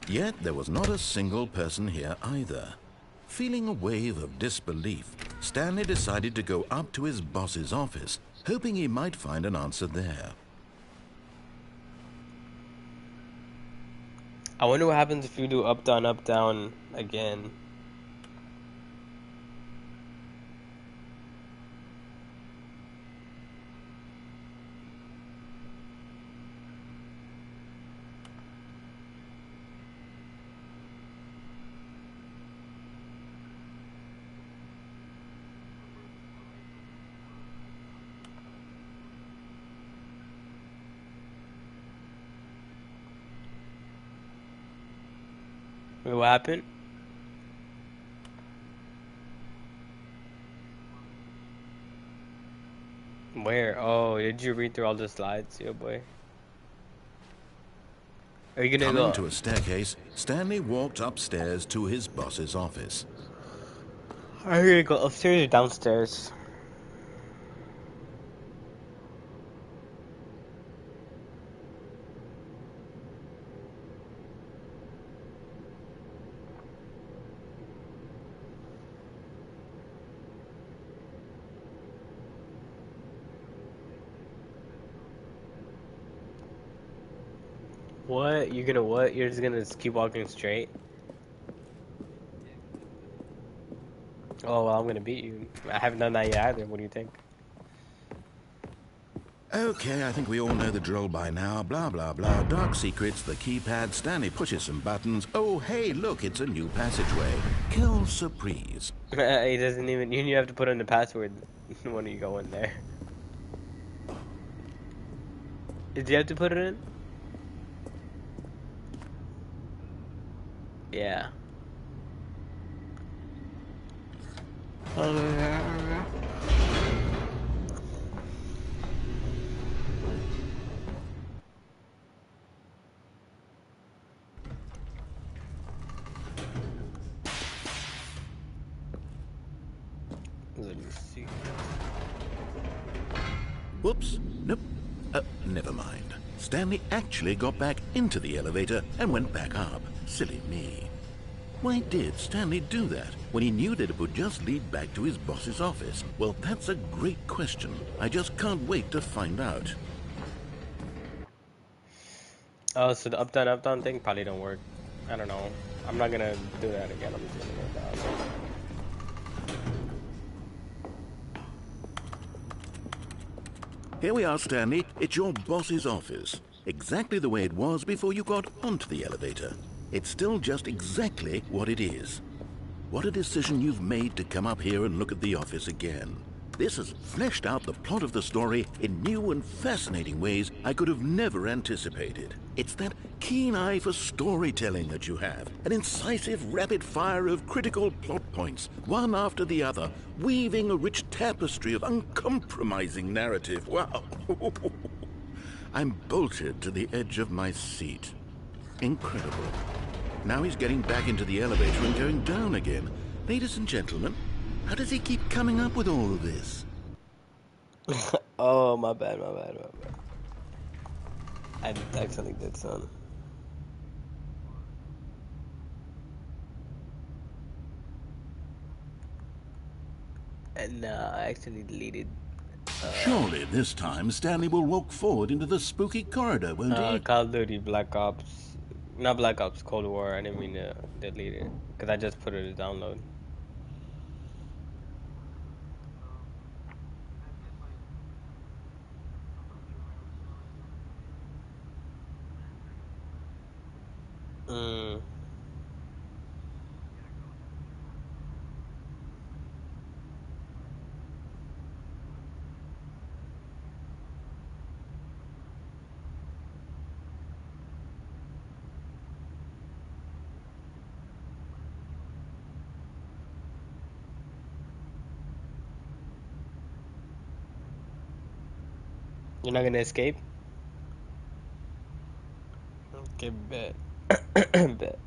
Yet there was not a single person here either. Feeling a wave of disbelief, Stanley decided to go up to his boss's office, hoping he might find an answer there. I wonder what happens if you do up, down again. Wait, what happened? Where? Oh, did you read through all the slides, yo boy? Are you gonna Coming go? to a staircase, Stanley walked upstairs to his boss's office. Are you gonna go upstairs or downstairs? What? You're gonna what? You're just gonna keep walking straight? Oh, well, I'm gonna beat you. I haven't done that yet either. What do you think? Okay, I think we all know the drill by now. Blah, blah, blah. Dark secrets, the keypad. Stanley pushes some buttons. Oh, hey, look, it's a new passageway. Kill surprise. He doesn't even. You have to put in the password when you go in there. Did you have to put it in? Yeah. Let me see. Whoops. Nope. Never mind. Stanley actually got back into the elevator and went back up. Silly me. Why did Stanley do that when he knew that it would just lead back to his boss's office? Well, that's a great question. I just can't wait to find out. Oh, so the up down thing probably don't work. I don't know. I'm not gonna do that again. I'm just gonna go down. Here we are, Stanley. It's your boss's office. Exactly the way it was before you got onto the elevator. It's still just exactly what it is. What a decision you've made to come up here and look at the office again. This has fleshed out the plot of the story in new and fascinating ways I could have never anticipated. It's that keen eye for storytelling that you have, an incisive rapid fire of critical plot points, one after the other, weaving a rich tapestry of uncompromising narrative. Wow. I'm bolted to the edge of my seat. Incredible. Now he's getting back into the elevator and going down again. Ladies and gentlemen, how does he keep coming up with all of this? Oh, my bad. I accidentally did something. And I actually deleted Surely this time Stanley will walk forward into the spooky corridor, won't he? Call of Duty Black Ops. Not Black Ops, Cold War. I didn't mean to delete it. Because I just put it as download. Mm. You're not gonna escape? Okay, bet. Bet.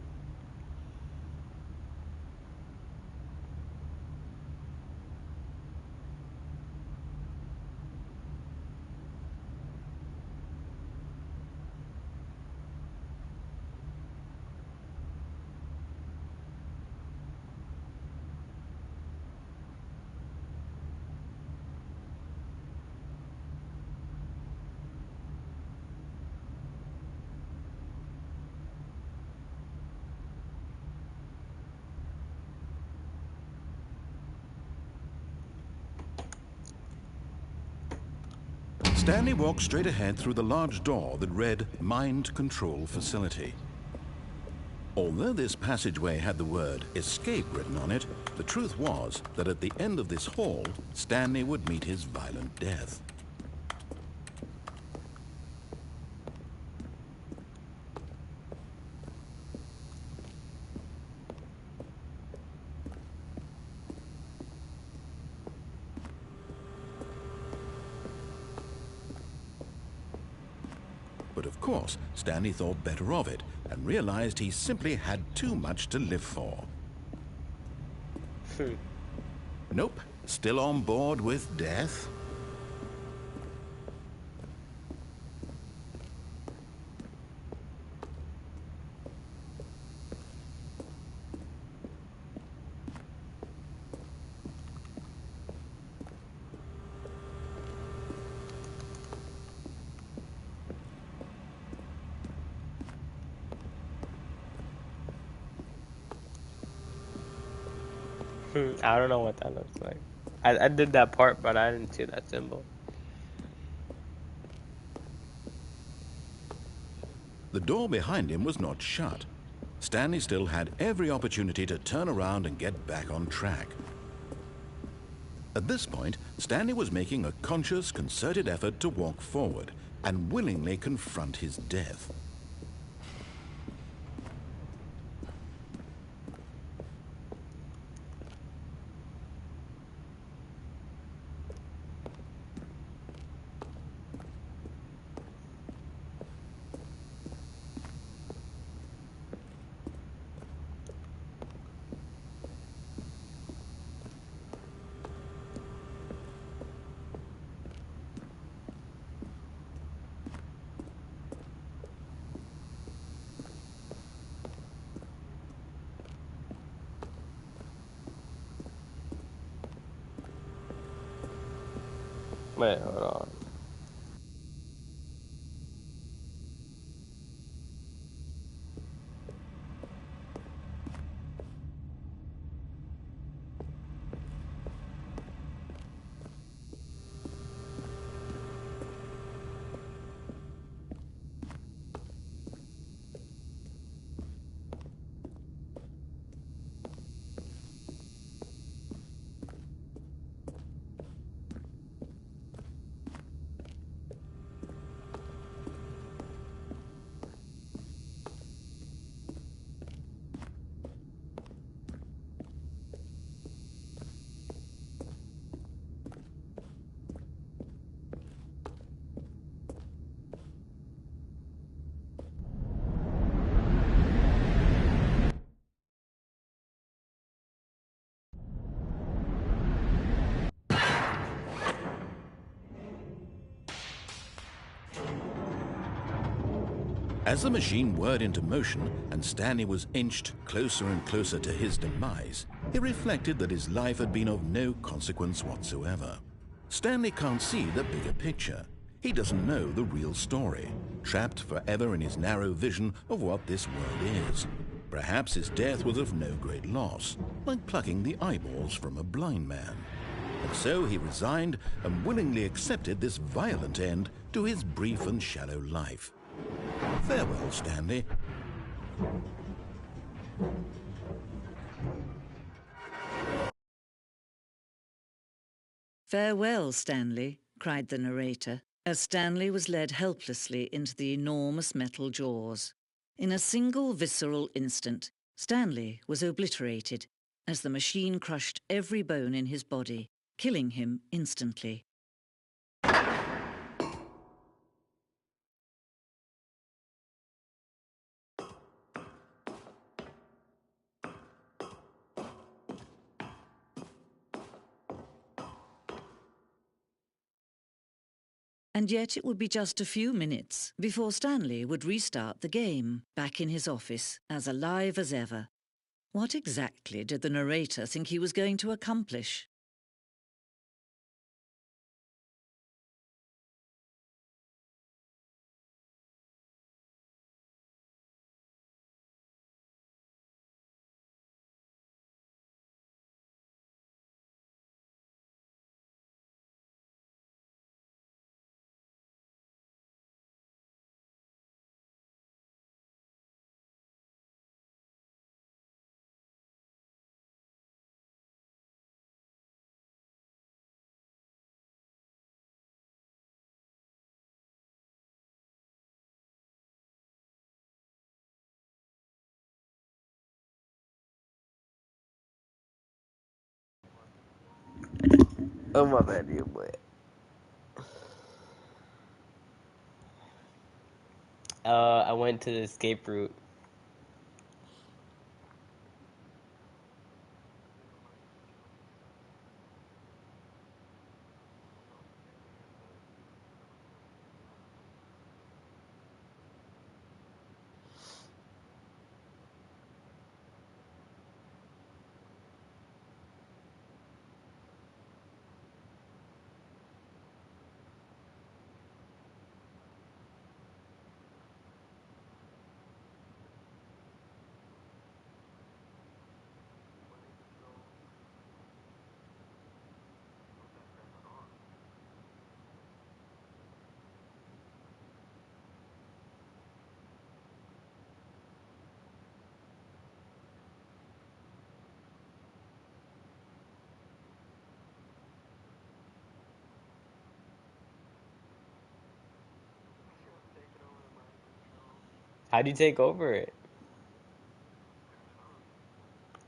Stanley walked straight ahead through the large door that read Mind Control Facility. Although this passageway had the word escape written on it, the truth was that at the end of this hall, Stanley would meet his violent death. But of course, Stanley thought better of it and realized he simply had too much to live for. Nope, still on board with death. I don't know what that looks like. I did that part, but I didn't see that symbol. The door behind him was not shut. Stanley still had every opportunity to turn around and get back on track. At this point, Stanley was making a conscious, concerted effort to walk forward and willingly confront his death. Wait, hold on. As the machine whirred into motion and Stanley was inched closer and closer to his demise, he reflected that his life had been of no consequence whatsoever. Stanley can't see the bigger picture. He doesn't know the real story, trapped forever in his narrow vision of what this world is. Perhaps his death was of no great loss, like plucking the eyeballs from a blind man. And so he resigned and willingly accepted this violent end to his brief and shallow life. Farewell, Stanley. "Farewell, Stanley," cried the narrator, as Stanley was led helplessly into the enormous metal jaws. In a single visceral instant, Stanley was obliterated as the machine crushed every bone in his body, killing him instantly. And yet it would be just a few minutes before Stanley would restart the game, back in his office, as alive as ever. What exactly did the narrator think he was going to accomplish? Oh my bad, you boy. I went to the escape route. How do you take over it?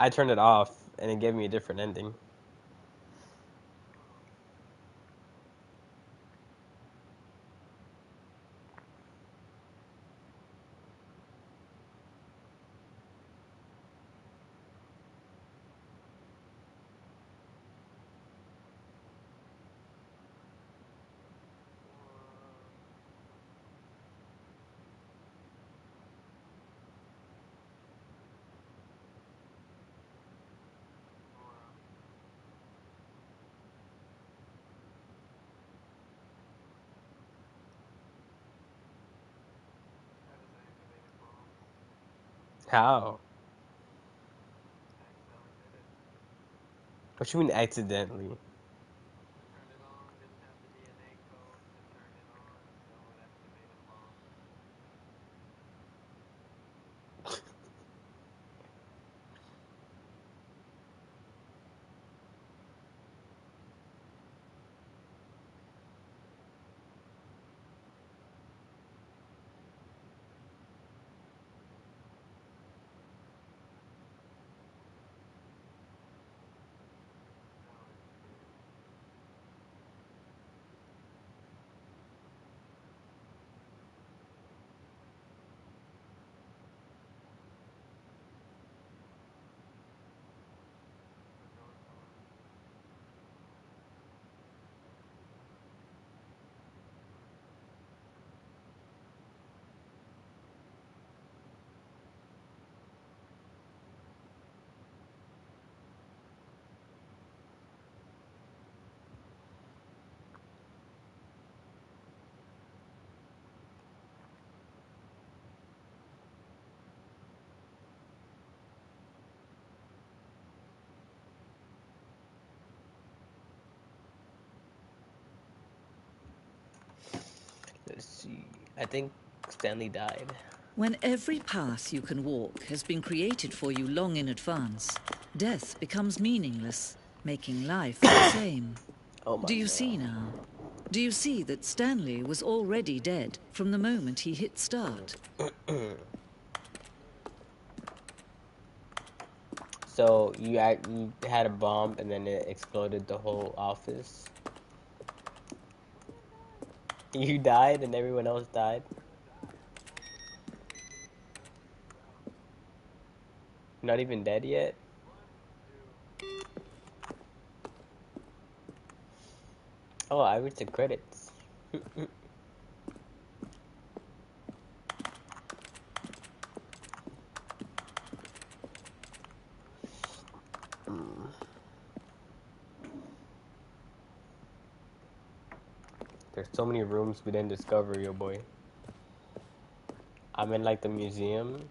I turned it off, and it gave me a different ending. How? What you mean accidentally? Turned it on, didn't have the DNA code to turn it on, so it activated a bomb. I think Stanley died. When every path you can walk has been created for you long in advance, death becomes meaningless, making life the same. Oh my Do you god. see now? Do you see that Stanley was already dead from the moment he hit start? So you had a bomb and then it exploded the whole office. You died and everyone else died. Not even dead yet. Oh, I reached the credits. There's so many rooms we didn't discover, yo boy. I'm in like the museum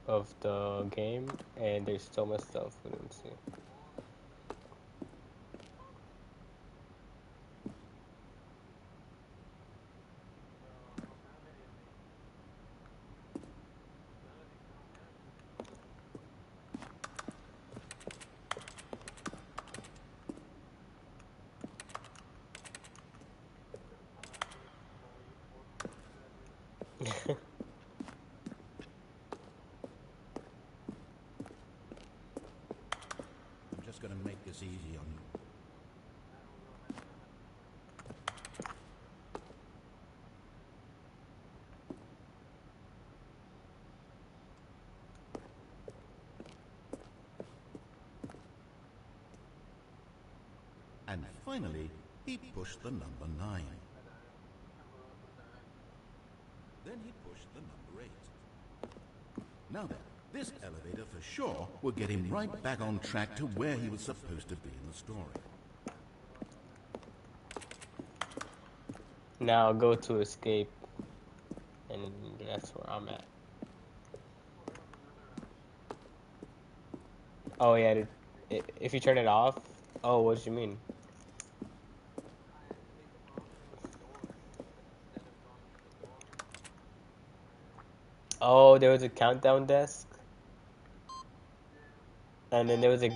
of the game, and there's so much stuff we didn't see. I'm just going to make this easy on you. And finally, he pushed the number 9. Then he pushed the number 8. Now then, this elevator for sure will get him right back on track to where he was supposed to be in the story. Now go to escape, and that's where I'm at. Oh yeah, if you turn it off. Oh, what do you mean? Oh, there was a countdown desk, and then there was a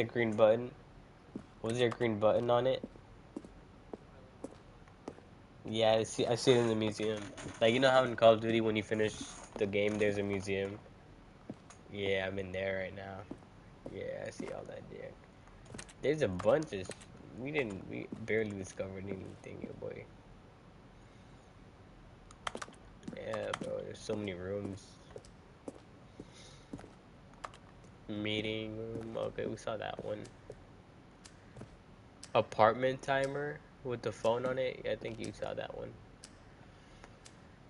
green button. Was there a green button on it? Yeah, I see it in the museum. Like you know how in Call of Duty when you finish the game, there's a museum. Yeah, I'm in there right now. Yeah, I see all that there. There's a bunch of. We barely discovered anything, yo boy. Yeah, bro. There's so many rooms. Meeting room. Okay, we saw that one. Apartment timer with the phone on it. I think you saw that one.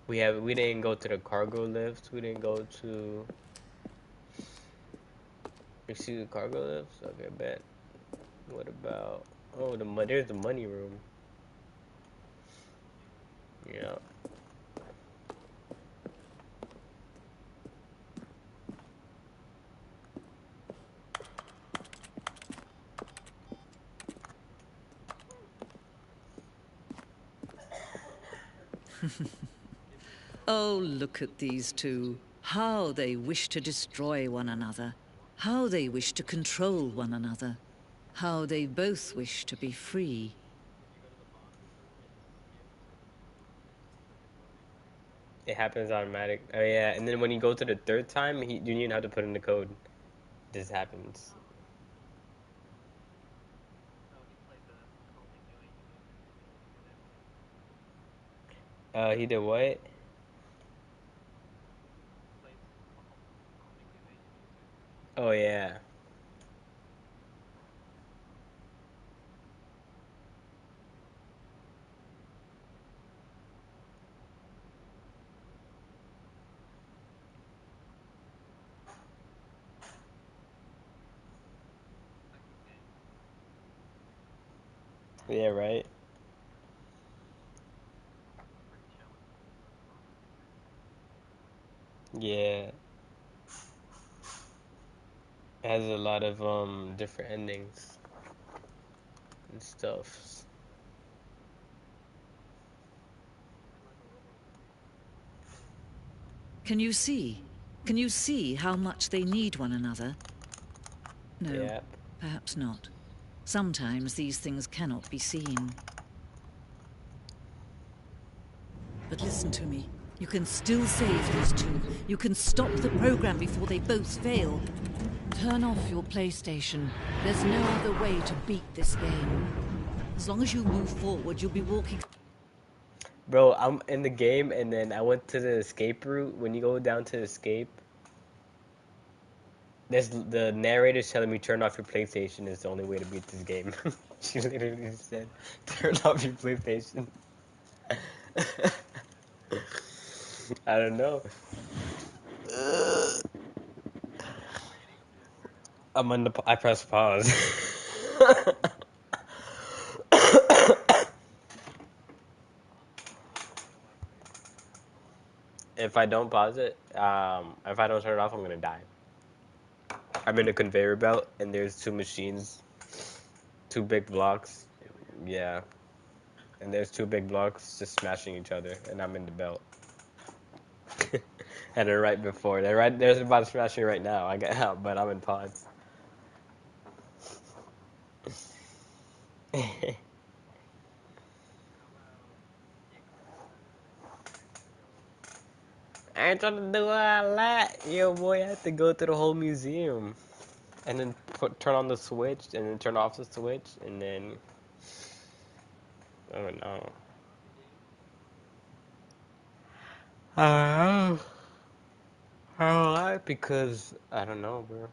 We didn't go to the cargo lifts. We didn't go to. You see the cargo lifts? Okay, bet. What about? Oh, there's the money room. Yeah. Oh, look at these two. How they wish to destroy one another. How they wish to control one another. How they both wish to be free. It happens automatic. Oh yeah, and then when you go to the third time, you need how to put in the code. This happens. He did what? Oh yeah. Yeah, right. Yeah. It has a lot of different endings and stuff. Can you see? Can you see how much they need one another? No, Yep. perhaps not. Sometimes these things cannot be seen. But listen to me. You can still save these two. You can stop the program before they both fail. Turn off your PlayStation. There's no other way to beat this game. As long as you move forward, you'll be walking... Bro, I'm in the game and then I went to the escape route. When you go down to escape, there's the narrator's telling me turn off your PlayStation is the only way to beat this game. She literally said, turn off your PlayStation. I don't know. I press pause. If I don't pause it, if I don't turn it off, I'm gonna die. I'm in a conveyor belt, and there's two machines, two big blocks. Yeah, and there's two big blocks just smashing each other, and I'm in the belt. And they're right before. There's about to smash me right now. I get out, but I'm in pods. I ain't trying to do all that. Yo, boy, I have to go through the whole museum. And then turn on the switch, and then turn off the switch, and then... Oh, no. I don't know. Because... I don't know, bro.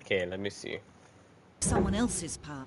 Okay, let me see. someone else's path.